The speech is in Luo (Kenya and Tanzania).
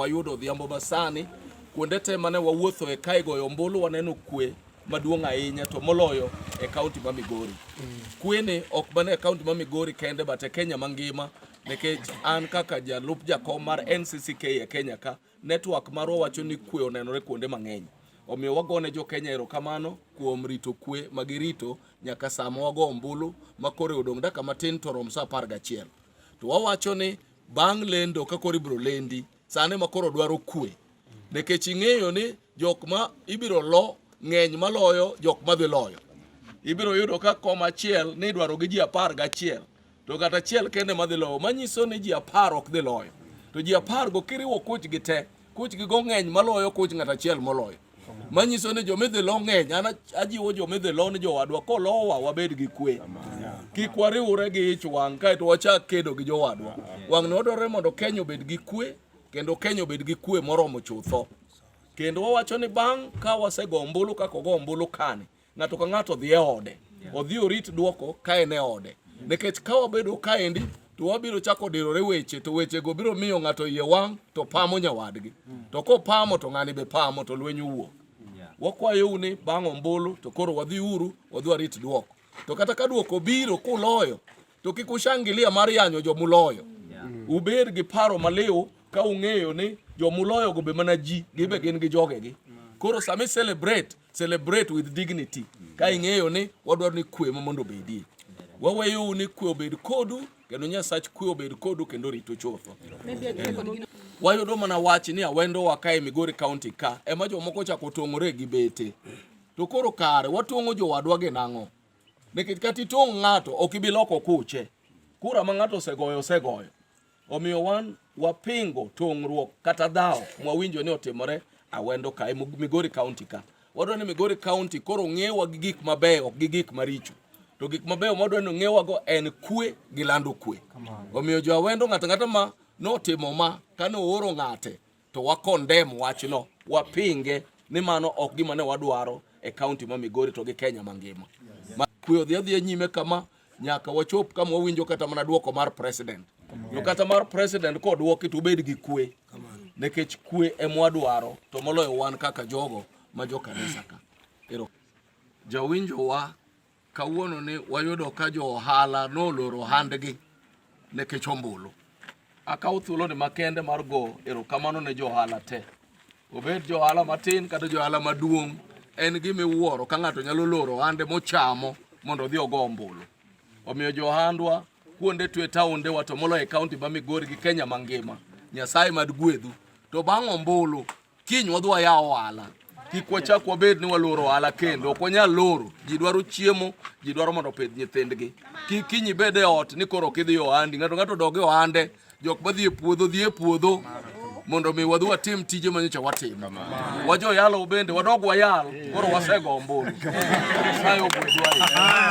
Wayudo dhiambo masani kuonde te mane wawuotho e kae goyo ombulu waneno kwe maduong' ahinya to moloyo e kaunti ma Migori. Kwe ni ok mana e kaunti ma Migori kende but e Kenya mangima nikech an kaka jalup jakom mar NCCK e Kenya ka network marwa wacho ni kwe onenore kuonde mang'eny. Omiyo wagone jo Kenya erokamano kuom rito kwe magirito nyaka sama wago ombulu makore odong' dakika matin to rom sa 11. To wawacho ni bang' lendo ka koro ibiro lendi sane makoro dwaro kwe nikech ing'eyo ni jok ma ibiro lo ng'eny maloyo jok ma dhi loyo. Ibiro yudo ka koma achiel ni dwaro gi ji 11 to kata achiel kende ma dhi loyo manyiso ni ji 10 ok dhi loyo. To ji 10 go kiriwo kuch gi te kuch gi go ng'eny maloyo kuch ng'at achiel moloyo. Manyiso ni jo midhi lo ng'eny an ajiwo jo midhi lo ni jowadwa kolowa wabed gi kwe. Kik wariwre gi ich wang' kae to wachak kedo gi jowadwa. Wang' ne odore mondo Kenya obed gi kwe kendo Kenya obed gi kwe moromo chutho. Kendo wawacho ni bang' ka wasego ombulu kaka ogo ombulu kani ng'ato ka ng'ato dhi e ode odhi orit duoko ka en e ode nikech ka wabedo kaendi to wabiro chako dirore weche to weche go biro miyo ng'ato yie wang' to pamo nyawadgi to kopamo to ng'ani be pamo to lweny wuok. Wakwayo ni bang' ombulu to koro wadhi uru wadhi warit duoko to kata ka duoko biro kuloyo to kik ushangilia mar yanyo jomuloyo. Ubed gi paro maliw ka ung'eyo ni jomuloyo go be mana ji gibe gin gi jogegi. Koro sami celebrate with dignity ka ing'eyo ni wadwaro ni kwe mondo bedie. Waweyo ni kwe obed kodu kendo Nyasach kwe obed kodu kendo rito chutho. Wayudo mana wach ni awendo wa kae Migori County ka ema jomoko chako tong'ore gi bete. To koro kare watong'o jowadwa gi nang'o? Nikech kata itong' ng'ato ok ibi loko kuche. Kura ma ng'ato osegoyo. Omiyo wan wapingo tong'ruok kata dhao mwawinjo ni otimore awendo kae Migori County ka. Wadwaro ni Migori County koro ng'ewa gi gik mabeyo gi gik maricho. To gik mabeyo mwadwaro ni ng'ewa go en kwe gi lando kwe. Omiyo jo awendo ng'ata ma notimo ma kane ooro ng'ate to wakondem wachno wapinge ni mano ok gima ne wadwaro e kaunti ma Migori to gi Kenya mangima. Kwe odhi nyime kama nyaka wachop kama wawinjo kata mana duoko mar president. No kata mar president ko duoki to bed gi kwe. Nekech kwe emwadwaro to moloyo wan kaka jogo ma jo kanisa ka. Ero jawinjo wa kawuono ni wayudo ka jo ohala noloro handgi nekech ombulu. Akaw thuolo ni makende mar go erokamano ne jo ohala te. Obed jo ohala matin kata jo ohala maduong' en gima iwuoro ka ng'ato nyalo loro hande mochamo mondo odhi ogo ombulu. Omiyo jo ohandwa kuonde twe taunde wato moloyo e kaunti ma Migori gi Kenya mangima. Nyasaye mad gwedhu. To bang' ombulu kiny wadhi wayaw ohala. Kik wachak wabed ni waloro ohala kendo ok wanyal loro. Ji dwaro chiemo, ji dwaro mondo opidh nyithindgi. Kik kiny ibed e ot ni koro ok idhi ohandi. Ng'ato dog e ohande, jok ma dhi e puodho mondo mi wadhi watim tije manyocha watimo. Wajo yalo bende wadog wayal koro wasego ombulu. Sayo gwedhwa.